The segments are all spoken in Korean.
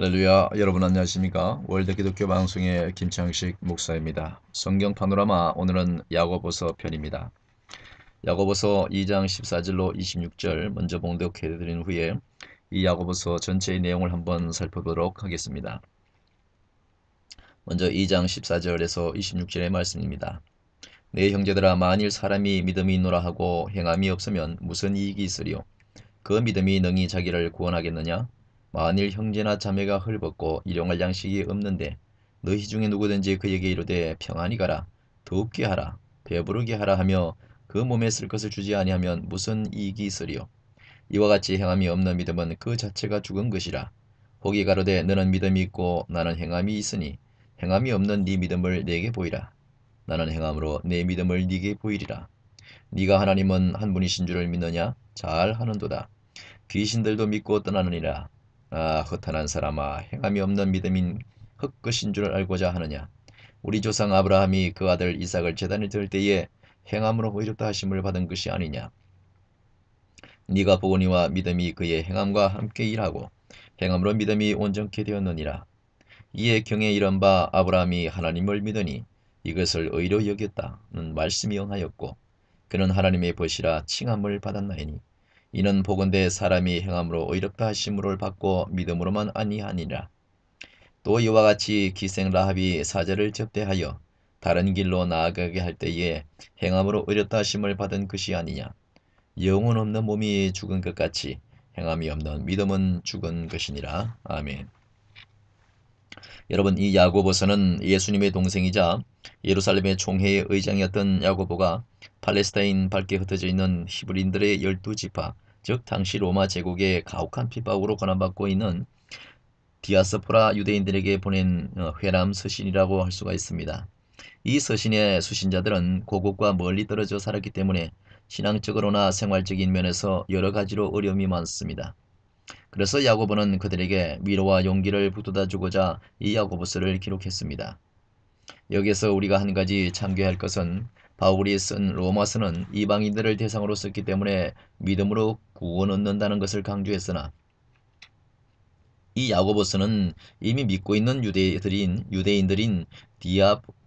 할렐루야, 여러분 안녕하십니까? 월드 기독교 방송의 김창식 목사입니다. 성경 파노라마 오늘은 야고보서 편입니다. 야고보서 2장 14절로 26절 먼저 봉독해 드린 후에 이 야고보서 전체의 내용을 한번 살펴보도록 하겠습니다. 먼저 2장 14절에서 26절의 말씀입니다. 내 형제들아, 만일 사람이 믿음이 있노라 하고 행함이 없으면 무슨 이익이 있으리요? 그 믿음이 능히 자기를 구원하겠느냐? 만일 형제나 자매가 헐벗고 일용할 양식이 없는데 너희 중에 누구든지 그에게 이르되 평안히 가라, 더웁게 하라, 배부르게 하라 하며 그 몸에 쓸 것을 주지 아니하면 무슨 이익이 있으리요? 이와 같이 행함이 없는 믿음은 그 자체가 죽은 것이라. 혹이 가로되 너는 믿음이 있고 나는 행함이 있으니 행함이 없는 네 믿음을 내게 보이라. 나는 행함으로 내 믿음을 네게 보이리라. 네가 하나님은 한 분이신 줄을 믿느냐? 잘 하는도다. 귀신들도 믿고 떠나느니라. 아, 허탄한 사람아, 행함이 없는 믿음인 헛것인 줄 알고자 하느냐? 우리 조상 아브라함이 그 아들 이삭을 제단에 들 때에 행함으로 의롭다 하심을 받은 것이 아니냐? 네가 보거니와 믿음이 그의 행함과 함께 일하고 행함으로 믿음이 온전케 되었느니라. 이에 경에 이른 바 아브라함이 하나님을 믿으니 이것을 의로 여겼다는 말씀이 응하였고 그는 하나님의 벗이라 칭함을 받았나이니 이는 보건대 사람이 행함으로 의롭다 하심을 받고 믿음으로만 아니하니라. 또 이와 같이 기생 라합이 사제를 접대하여 다른 길로 나아가게 할 때에 행함으로 의롭다 하심을 받은 것이 아니냐. 영혼 없는 몸이 죽은 것 같이 행함이 없는 믿음은 죽은 것이니라. 아멘. 여러분, 이 야고보서는 예수님의 동생이자 예루살렘의 총회의 의장이었던 야고보가 팔레스타인 밖에 흩어져 있는 히브리인들의 12지파, 즉 당시 로마 제국의 가혹한 핍박으로 고난받고 있는 디아스포라 유대인들에게 보낸 회람 서신이라고 할 수가 있습니다. 이 서신의 수신자들은 고국과 멀리 떨어져 살았기 때문에 신앙적으로나 생활적인 면에서 여러 가지로 어려움이 많습니다. 그래서 야고보는 그들에게 위로와 용기를 북돋아 주고자 이 야고보서를 기록했습니다. 여기에서 우리가 한 가지 참고할 것은 바울이 쓴 로마서는 이방인들을 대상으로 썼기 때문에 믿음으로 구원 얻는다는 것을 강조했으나 이 야고보서는 이미 믿고 있는 유대인들인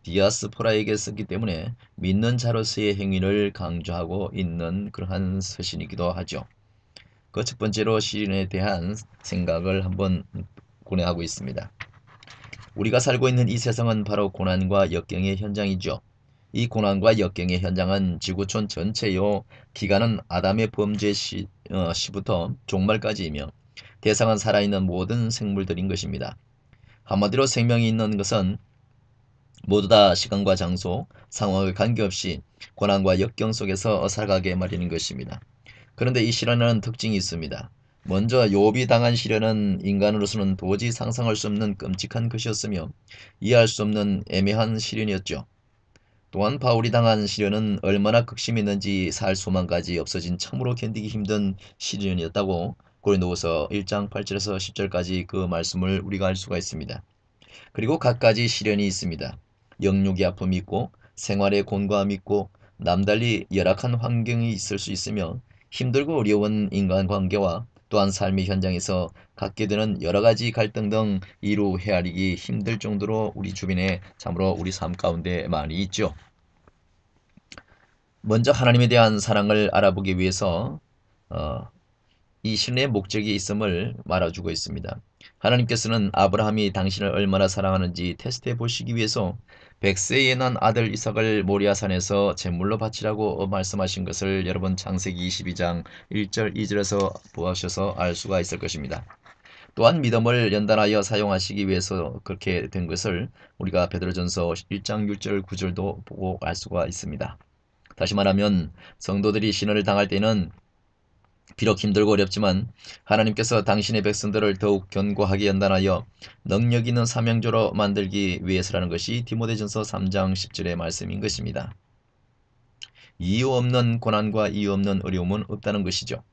디아스포라에게 썼기 때문에 믿는 자로서의 행위를 강조하고 있는 그러한 서신이기도 하죠. 그 첫 번째로 시련에 대한 생각을 한번 고뇌하고 있습니다. 우리가 살고 있는 이 세상은 바로 고난과 역경의 현장이죠. 이 고난과 역경의 현장은 지구촌 전체요, 기간은 아담의 범죄 시부터 종말까지이며 대상은 살아있는 모든 생물들인 것입니다. 한마디로 생명이 있는 것은 모두 다 시간과 장소, 상황을 관계없이 고난과 역경 속에서 살아가게 마련인 것입니다. 그런데 이 시련에는 특징이 있습니다. 먼저 욥이 당한 시련은 인간으로서는 도저히 상상할 수 없는 끔찍한 것이었으며 이해할 수 없는 애매한 시련이었죠. 또한 바울이 당한 시련은 얼마나 극심했는지 살 소망까지 없어진 참으로 견디기 힘든 시련이었다고 고린도후서 1장 8절에서 10절까지 그 말씀을 우리가 알 수가 있습니다. 그리고 갖가지 시련이 있습니다. 영육의 아픔이 있고 생활의 곤고함이 있고 남달리 열악한 환경이 있을 수 있으며 힘들고 어려운 인간관계와 또한 삶의 현장에서 갖게 되는 여러가지 갈등 등 이루 헤아리기 힘들 정도로 우리 주변에 참으로 우리 삶 가운데 많이 있죠. 먼저 하나님에 대한 사랑을 알아보기 위해서 이 신의 목적이 있음을 말해주고 있습니다. 하나님께서는 아브라함이 당신을 얼마나 사랑하는지 테스트해 보시기 위해서 100세에 난 아들 이삭을 모리아산에서 제물로 바치라고 말씀하신 것을 여러분 창세기 22장 1절 2절에서 보셔서 알 수가 있을 것입니다. 또한 믿음을 연단하여 사용하시기 위해서 그렇게 된 것을 우리가 베드로전서 1장 6절 9절도 보고 알 수가 있습니다. 다시 말하면 성도들이 신을 당할 때는 비록 힘들고 어렵지만 하나님께서 당신의 백성들을 더욱 견고하게 연단하여 능력 있는 사명조로 만들기 위해서라는 것이 디모데전서 3장 10절의 말씀인 것입니다. 이유 없는 고난과 이유 없는 어려움은 없다는 것이죠.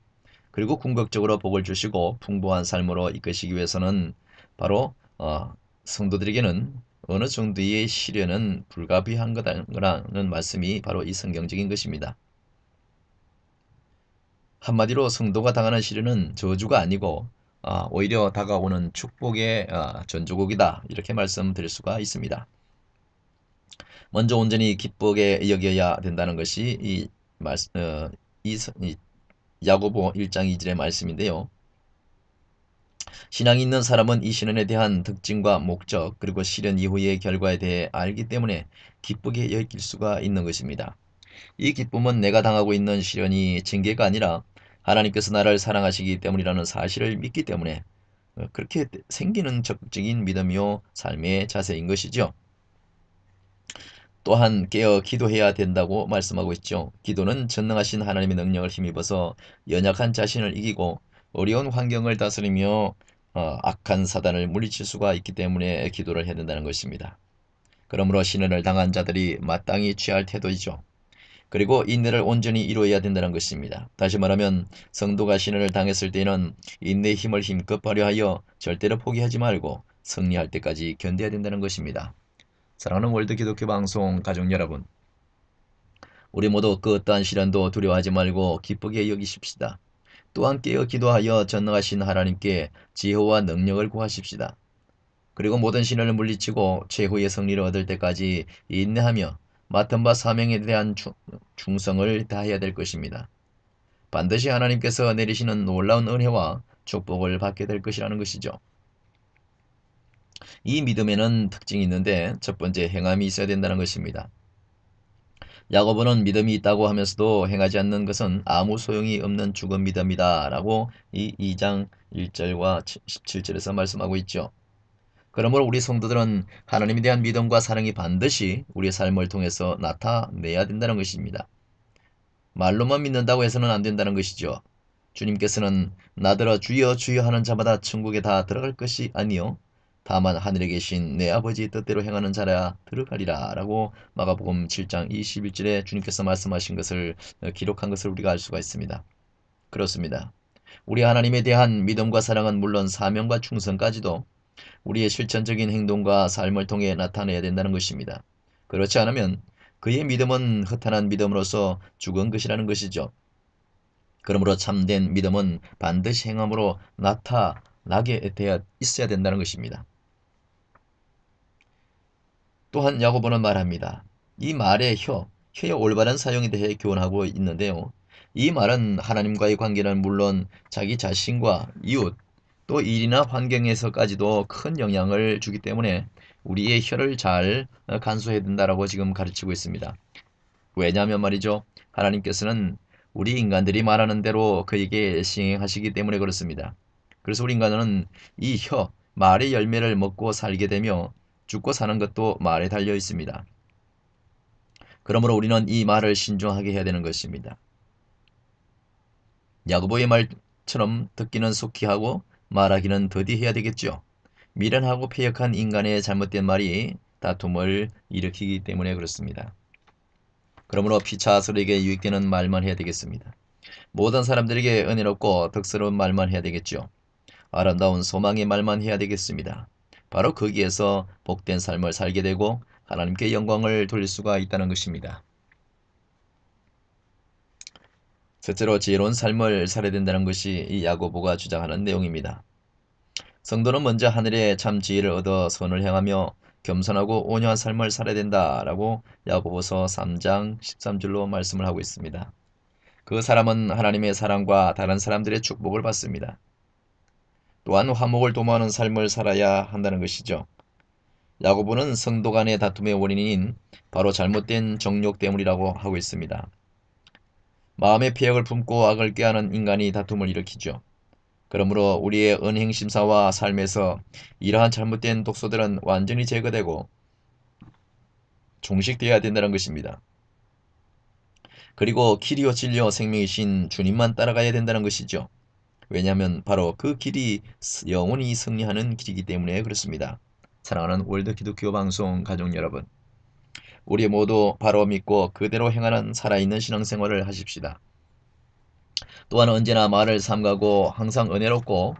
그리고 궁극적으로 복을 주시고 풍부한 삶으로 이끄시기 위해서는 바로 성도들에게는 어느 정도의 시련은 불가피한 거라는 말씀이 바로 이 성경적인 것입니다. 한마디로 성도가 당하는 시련은 저주가 아니고 오히려 다가오는 축복의 전조국이다. 이렇게 말씀드릴 수가 있습니다. 먼저 온전히 기쁘게 여겨야 된다는 것이 이 야고보 1장 2절의 말씀인데요. 신앙이 있는 사람은 이 시련에 대한 특징과 목적 그리고 시련 이후의 결과에 대해 알기 때문에 기쁘게 여길 수가 있는 것입니다. 이 기쁨은 내가 당하고 있는 시련이 징계가 아니라 하나님께서 나를 사랑하시기 때문이라는 사실을 믿기 때문에 그렇게 생기는 적극적인 믿음이요 삶의 자세인 것이죠. 또한 깨어 기도해야 된다고 말씀하고 있죠. 기도는 전능하신 하나님의 능력을 힘입어서 연약한 자신을 이기고 어려운 환경을 다스리며 악한 사단을 물리칠 수가 있기 때문에 기도를 해야 된다는 것입니다. 그러므로 시련을 당한 자들이 마땅히 취할 태도이죠. 그리고 인내를 온전히 이루어야 된다는 것입니다. 다시 말하면 성도가 시련을 당했을 때는 인내의 힘을 힘껏 발휘하여 절대로 포기하지 말고 승리할 때까지 견뎌야 된다는 것입니다. 사랑하는 월드 기독교 방송 가족 여러분, 우리 모두 그 어떠한 시련도 두려워하지 말고 기쁘게 여기십시다. 또한 깨어 기도하여 전능하신 하나님께 지혜와 능력을 구하십시다. 그리고 모든 시련을 물리치고 최후의 승리를 얻을 때까지 인내하며 맡은 바 사명에 대한 충성을 다해야 될 것입니다. 반드시 하나님께서 내리시는 놀라운 은혜와 축복을 받게 될 것이라는 것이죠. 이 믿음에는 특징이 있는데 첫 번째 행함이 있어야 된다는 것입니다. 야고보는 믿음이 있다고 하면서도 행하지 않는 것은 아무 소용이 없는 죽은 믿음이다 라고 이 2장 1절과 17절에서 말씀하고 있죠. 그러므로 우리 성도들은 하나님에 대한 믿음과 사랑이 반드시 우리의 삶을 통해서 나타내야 된다는 것입니다. 말로만 믿는다고 해서는 안 된다는 것이죠. 주님께서는 나더러 주여 주여 하는 자마다 천국에 다 들어갈 것이 아니요 다만 하늘에 계신 내 아버지의 뜻대로 행하는 자라 들어가리라 라고 마가복음 7장 21절에 주님께서 말씀하신 것을 기록한 것을 우리가 알 수가 있습니다. 그렇습니다. 우리 하나님에 대한 믿음과 사랑은 물론 사명과 충성까지도 우리의 실천적인 행동과 삶을 통해 나타내야 된다는 것입니다. 그렇지 않으면 그의 믿음은 허탄한 믿음으로서 죽은 것이라는 것이죠. 그러므로 참된 믿음은 반드시 행함으로 나타나게 되어 있어야 된다는 것입니다. 또한 야고보는 말합니다. 이 말의 혀의 올바른 사용에 대해 교훈하고 있는데요. 이 말은 하나님과의 관계는 물론 자기 자신과 이웃, 또 일이나 환경에서까지도 큰 영향을 주기 때문에 우리의 혀를 잘 간수해야 된다라고 지금 가르치고 있습니다. 왜냐하면 말이죠. 하나님께서는 우리 인간들이 말하는 대로 그에게 시행하시기 때문에 그렇습니다. 그래서 우리 인간은 이 말의 열매를 먹고 살게 되며 죽고 사는 것도 말에 달려 있습니다. 그러므로 우리는 이 말을 신중하게 해야 되는 것입니다. 야고보의 말처럼 듣기는 속히 하고 말하기는 더디해야 되겠죠. 미련하고 패역한 인간의 잘못된 말이 다툼을 일으키기 때문에 그렇습니다. 그러므로 피차서에게 유익되는 말만 해야 되겠습니다. 모든 사람들에게 은혜롭고 덕스러운 말만 해야 되겠죠. 아름다운 소망의 말만 해야 되겠습니다. 바로 거기에서 복된 삶을 살게 되고 하나님께 영광을 돌릴 수가 있다는 것입니다. 첫째로 지혜로운 삶을 살아야 된다는 것이 이 야고보가 주장하는 내용입니다. 성도는 먼저 하늘의 참 지혜를 얻어 선을 행하며 겸손하고 온유한 삶을 살아야 된다라고 야고보서 3장 13절로 말씀을 하고 있습니다. 그 사람은 하나님의 사랑과 다른 사람들의 축복을 받습니다. 또한 화목을 도모하는 삶을 살아야 한다는 것이죠. 야고보는 성도 간의 다툼의 원인인 바로 잘못된 정욕 때문이라고 하고 있습니다. 마음의 패역을 품고 악을 꾀하는 인간이 다툼을 일으키죠. 그러므로 우리의 은행심사와 삶에서 이러한 잘못된 독소들은 완전히 제거되고 종식되어야 된다는 것입니다. 그리고 길이요 진리요 생명이신 주님만 따라가야 된다는 것이죠. 왜냐하면 바로 그 길이 영원히 승리하는 길이기 때문에 그렇습니다. 사랑하는 월드 기독교 방송 가족 여러분, 우리 모두 바로 믿고 그대로 행하는 살아있는 신앙생활을 하십시다. 또한 언제나 말을 삼가고 항상 은혜롭고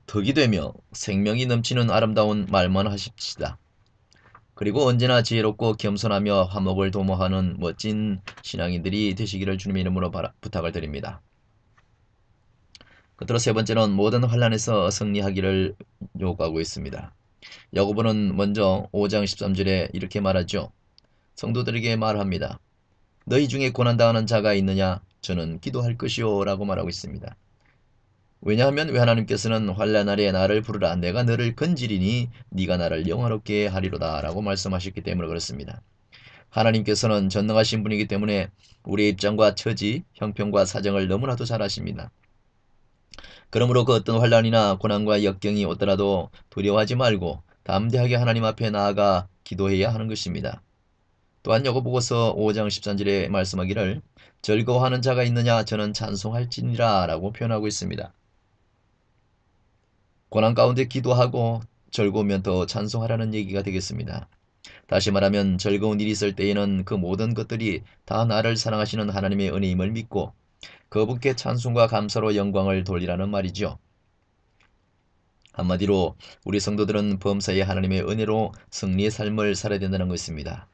덕이 되며 생명이 넘치는 아름다운 말만 하십시다. 그리고 언제나 지혜롭고 겸손하며 화목을 도모하는 멋진 신앙인들이 되시기를 주님의 이름으로 부탁을 드립니다. 끝으로 세 번째는 모든 환난에서 승리하기를 요구하고 있습니다. 야고보는 먼저 5장 13절에 이렇게 말하죠. 성도들에게 말합니다. 너희 중에 고난당하는 자가 있느냐? 저는 기도할 것이요 라고 말하고 있습니다. 왜냐하면 왜 하나님께서는 환난날에 나를 부르라 내가 너를 건지리니 네가 나를 영화롭게 하리로다 라고 말씀하셨기 때문에 그렇습니다. 하나님께서는 전능하신 분이기 때문에 우리의 입장과 처지, 형편과 사정을 너무나도 잘 아십니다. 그러므로 그 어떤 환난이나 고난과 역경이 오더라도 두려워하지 말고 담대하게 하나님 앞에 나아가 기도해야 하는 것입니다. 또한 야고보서 5장 13절에 말씀하기를 즐거워하는 자가 있느냐 저는 찬송할지니라 라고 표현하고 있습니다. 고난 가운데 기도하고 즐거우면 더 찬송하라는 얘기가 되겠습니다. 다시 말하면 즐거운 일이 있을 때에는 그 모든 것들이 다 나를 사랑하시는 하나님의 은혜임을 믿고 그분께 찬송과 감사로 영광을 돌리라는 말이죠. 한마디로 우리 성도들은 범사에 하나님의 은혜로 승리의 삶을 살아야 된다는 것입니다.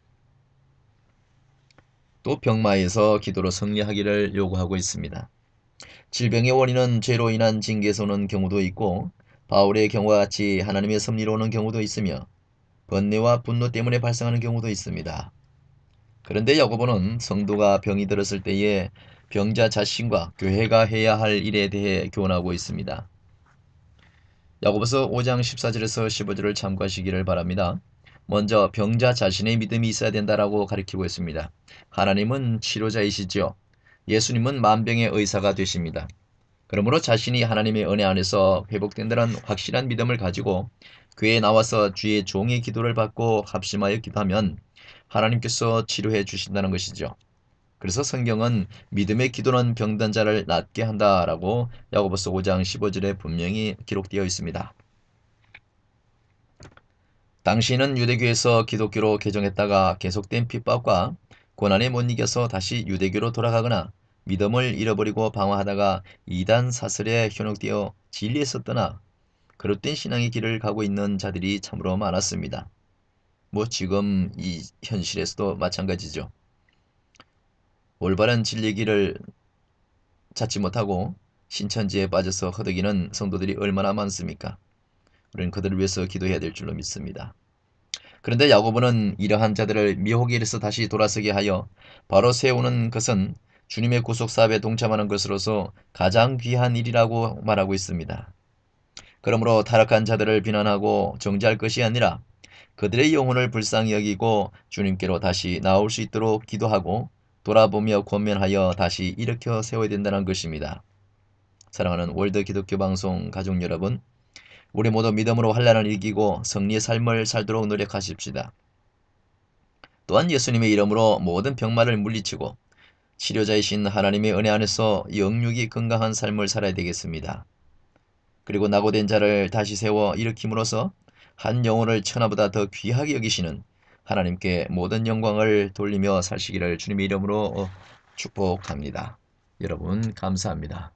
또 병마에서 기도로 승리하기를 요구하고 있습니다. 질병의 원인은 죄로 인한 징계에서 오는 경우도 있고 바울의 경우와 같이 하나님의 섭리로 오는 경우도 있으며 번뇌와 분노 때문에 발생하는 경우도 있습니다. 그런데 야고보는 성도가 병이 들었을 때에 병자 자신과 교회가 해야 할 일에 대해 교훈하고 있습니다. 야고보서 5장 14절에서 15절을 참고하시기를 바랍니다. 먼저 병자 자신의 믿음이 있어야 된다라고 가르치고 있습니다. 하나님은 치료자이시죠. 예수님은 만병의 의사가 되십니다. 그러므로 자신이 하나님의 은혜 안에서 회복된다는 확실한 믿음을 가지고 교회에 나와서 주의 종의 기도를 받고 합심하여 기도하면 하나님께서 치료해 주신다는 것이죠. 그래서 성경은 믿음의 기도는 병든 자를 낫게 한다라고 야고보서 5장 15절에 분명히 기록되어 있습니다. 당시는 유대교에서 기독교로 개종했다가 계속된 핍박과 고난에 못 이겨서 다시 유대교로 돌아가거나 믿음을 잃어버리고 방황하다가 이단 사슬에 현혹되어 진리에서 떠나 그릇된 신앙의 길을 가고 있는 자들이 참으로 많았습니다. 지금 이 현실에서도 마찬가지죠. 올바른 진리의 길을 찾지 못하고 신천지에 빠져서 허덕이는 성도들이 얼마나 많습니까? 우리는 그들을 위해서 기도해야 될 줄로 믿습니다. 그런데 야고보는 이러한 자들을 미혹의 길에서 다시 돌아서게 하여 바로 세우는 것은 주님의 구속사업에 동참하는 것으로서 가장 귀한 일이라고 말하고 있습니다. 그러므로 타락한 자들을 비난하고 정죄할 것이 아니라 그들의 영혼을 불쌍히 여기고 주님께로 다시 나올 수 있도록 기도하고 돌아보며 권면하여 다시 일으켜 세워야 된다는 것입니다. 사랑하는 월드 기독교 방송 가족 여러분, 우리 모두 믿음으로 환난을 이기고 승리의 삶을 살도록 노력하십시다. 또한 예수님의 이름으로 모든 병마를 물리치고 치료자이신 하나님의 은혜 안에서 영육이 건강한 삶을 살아야 되겠습니다. 그리고 낙오된 자를 다시 세워 일으킴으로써 한 영혼을 천하보다 더 귀하게 여기시는 하나님께 모든 영광을 돌리며 사시기를 주님의 이름으로 축복합니다. 여러분 감사합니다.